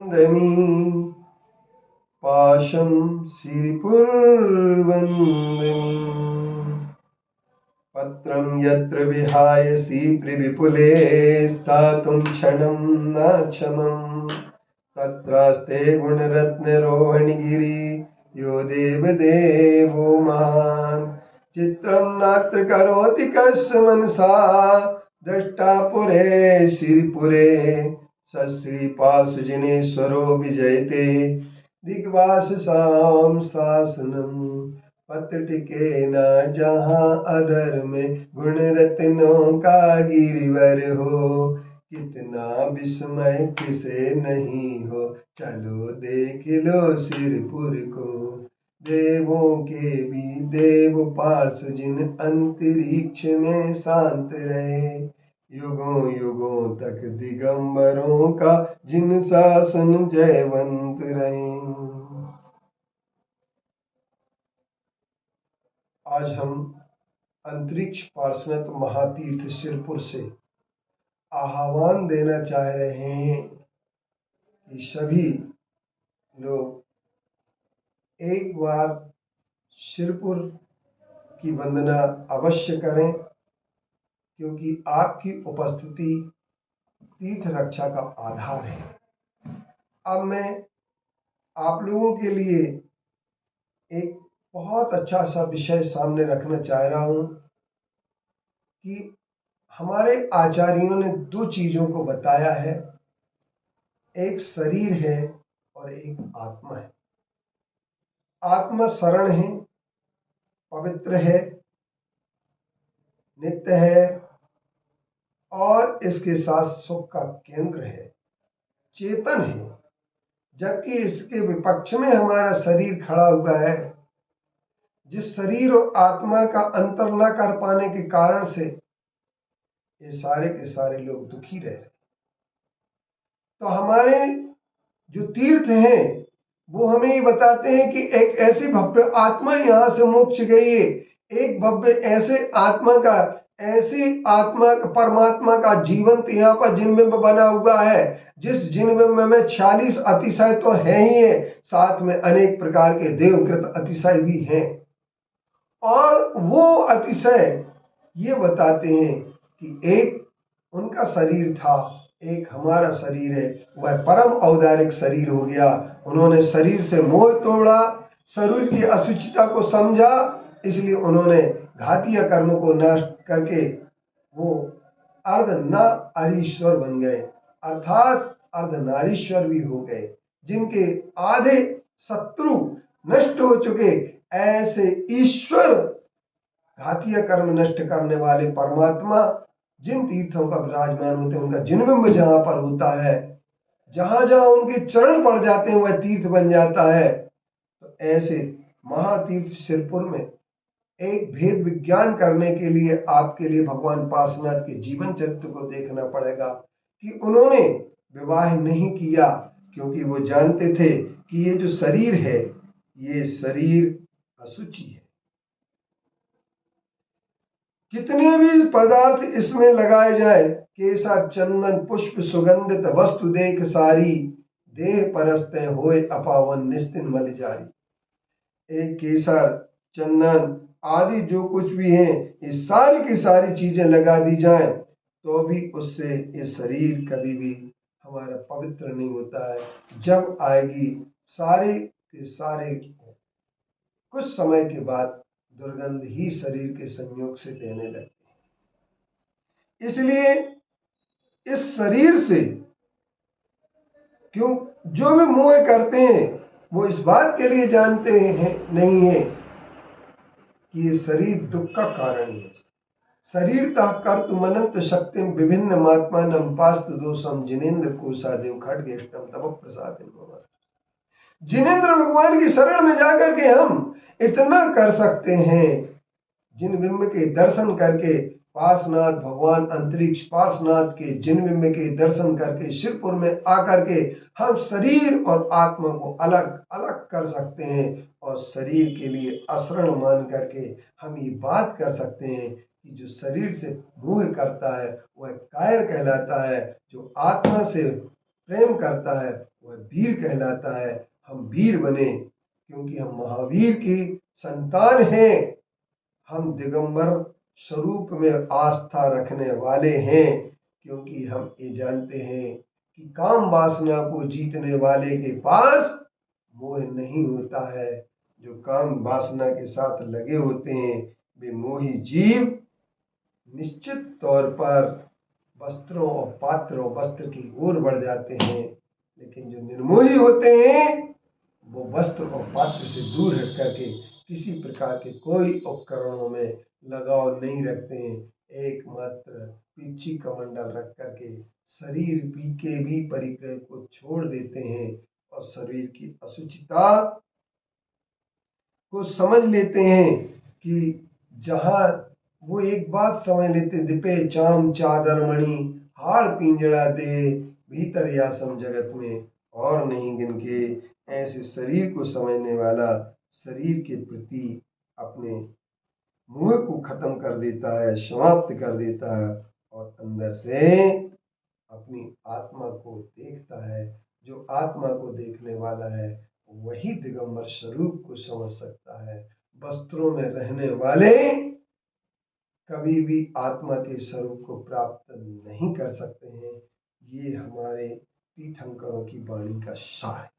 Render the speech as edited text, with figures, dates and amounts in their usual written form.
दमी पाशं श्रीपुरवन्दमी पत्रं यत्र विहायसि विपुले स्थातुं क्षणं न क्षमम् तत्रास्ते गुणरत्नरोहणगिरि यो देवदेवो महान् चित्रं नात्र करोति कस्य मनसा दृष्टा पुरे श्रीपुरे सश्रीपाशुजिनेश्वरो विजयते दिग्वाससां शासनम् पत्र टिके न जहाँ अधर में गुण रत्नों का गिरिवर हो कितना विस्मय किसे नहीं हो चलो देख लो सिरपुर को देवों के भी देव पार्श्व जिन अंतरिक्ष में शांत रहे युगों युगों तक दिगंबरों का जिन शासन जयवंत रहे। आज हम अंतरिक्ष पार्षद महातीर्थ सिरपुर से आह्वान देना चाह रहे हैं कि सभी लोग एक बार सिरपुर की वंदना अवश्य करें, क्योंकि आपकी उपस्थिति तीर्थ रक्षा का आधार है। अब मैं आप लोगों के लिए एक बहुत अच्छा सा विषय सामने रखना चाह रहा हूं कि हमारे आचार्यों ने दो चीजों को बताया है, एक शरीर है और एक आत्मा है। आत्मा शरण है, पवित्र है, नित्य है और इसके साथ सुख का केंद्र है, चेतन है। जबकि इसके विपक्ष में हमारा शरीर खड़ा हुआ है, जिस शरीर और आत्मा का अंतर न कर पाने के कारण से ये सारे के सारे लोग दुखी रह रहे। तो हमारे जो तीर्थ हैं वो हमें ये बताते हैं कि एक ऐसी भव्य आत्मा यहाँ से मोक्ष गई है, एक भव्य ऐसे आत्मा परमात्मा का जीवंत यहाँ पर जिनबिंब बना हुआ है, जिस जिनबिंब में 46 अतिशय तो है ही है, साथ में अनेक प्रकार के देवकृत अतिशय भी हैं। और वो अतिशय ये बताते हैं कि एक उनका शरीर था, एक हमारा शरीर है, वह परम औदारिक शरीर हो गया। उन्होंने शरीर से मोह तोड़ा, शरीर की अशुचिता को समझा, इसलिए उन्होंने घातीय कर्म को नष्ट करके वो अर्ध नारीश्वर बन गए, अर्थात अर्ध नारीश्वर भी हो गए। जिनके आधे शत्रु नष्ट हो चुके, ऐसे ईश्वर घातीय कर्म नष्ट करने वाले परमात्मा जिन तीर्थों का विराजमान होते हैं, उनका जिनबिंब जहां पर होता है, जहां जहां उनके चरण पड़ जाते हैं वह तीर्थ बन जाता है। तो ऐसे महातीर्थ सिरपुर में एक भेद विज्ञान करने के लिए आपके लिए भगवान पार्श्वनाथ के जीवन चरित्र को देखना पड़ेगा कि उन्होंने विवाह नहीं किया, क्योंकि वो जानते थे कि ये जो शरीर है, ये शरीर अशुचि है। कितने भी पदार्थ इसमें लगाए जाए, केसर चंदन पुष्प सुगंधित वस्तु देख सारी, देह परस्ते होए अपावन निस्तिन मल जारी। एक केसर चंदन आदि जो कुछ भी है, ये सारी की सारी चीजें लगा दी जाए तो भी उससे ये शरीर कभी भी हमारा पवित्र नहीं होता है। जब आएगी सारे के सारे कुछ समय के बाद दुर्गंध ही शरीर के संयोग से देने लगती है। इसलिए इस शरीर से क्यों जो भी मोह करते हैं, वो इस बात के लिए जानते हैं नहीं है कि ये शरीर दुख का कारण है। शरीर तः कर्तु मनंत शक्ति विभिन्न मात्मानम पास्तु दोषम जिनेन्द्र कोशादेव खड्गेष्टम तप प्रसाद। जिनेन्द्र भगवान की शरण में जाकर के हम इतना कर सकते हैं, जिन बिंब के दर्शन करके पार्श्वनाथ भगवान अंतरिक्ष पार्श्वनाथ के जिन बिंब के दर्शन करके सिरपुर में आकर के हम शरीर और आत्मा को अलग अलग कर सकते हैं, और शरीर के लिए अशरण मान करके हम ये बात कर सकते हैं कि जो शरीर से मोह करता है वह कायर कहलाता है, जो आत्मा से प्रेम करता है वह वीर कहलाता है। हम वीर बने क्योंकि हम महावीर की संतान हैं। हम दिगंबर स्वरूप में आस्था रखने वाले हैं क्योंकि हम ये जानते हैं कि काम वासना को जीतने वाले के पास मोह नहीं होता है। जो काम वासना के साथ लगे होते हैं वे मोही जीव निश्चित तौर पर वस्त्रों और पात्र और वस्त्र की ओर बढ़ जाते हैं, लेकिन जो निर्मोही होते हैं वो वस्त्र और पात्र से दूर हट करके किसी प्रकार के कोई उपकरणों में लगाव नहीं रखते हैं। एकमात्र पीछी कमंडल रख करके शरीर के भी परिग्रह को छोड़ देते हैं और शरीर की अशुचिता को समझ लेते हैं कि जहाँ वो एक बात समझ लेते, दिपे चाम चादर मणि हाड़ पिंजड़ा दे भीतर या सम जगत में और नहीं गिन के। ऐसे शरीर को समझने वाला शरीर के प्रति अपने मोह को खत्म कर देता है, समाप्त कर देता है और अंदर से अपनी आत्मा को देखता है। जो आत्मा को देखने वाला है वही दिगंबर स्वरूप को समझ सकता है। वस्त्रों में रहने वाले कभी भी आत्मा के स्वरूप को प्राप्त नहीं कर सकते हैं। ये हमारे तीर्थंकरों की वाणी का सार है।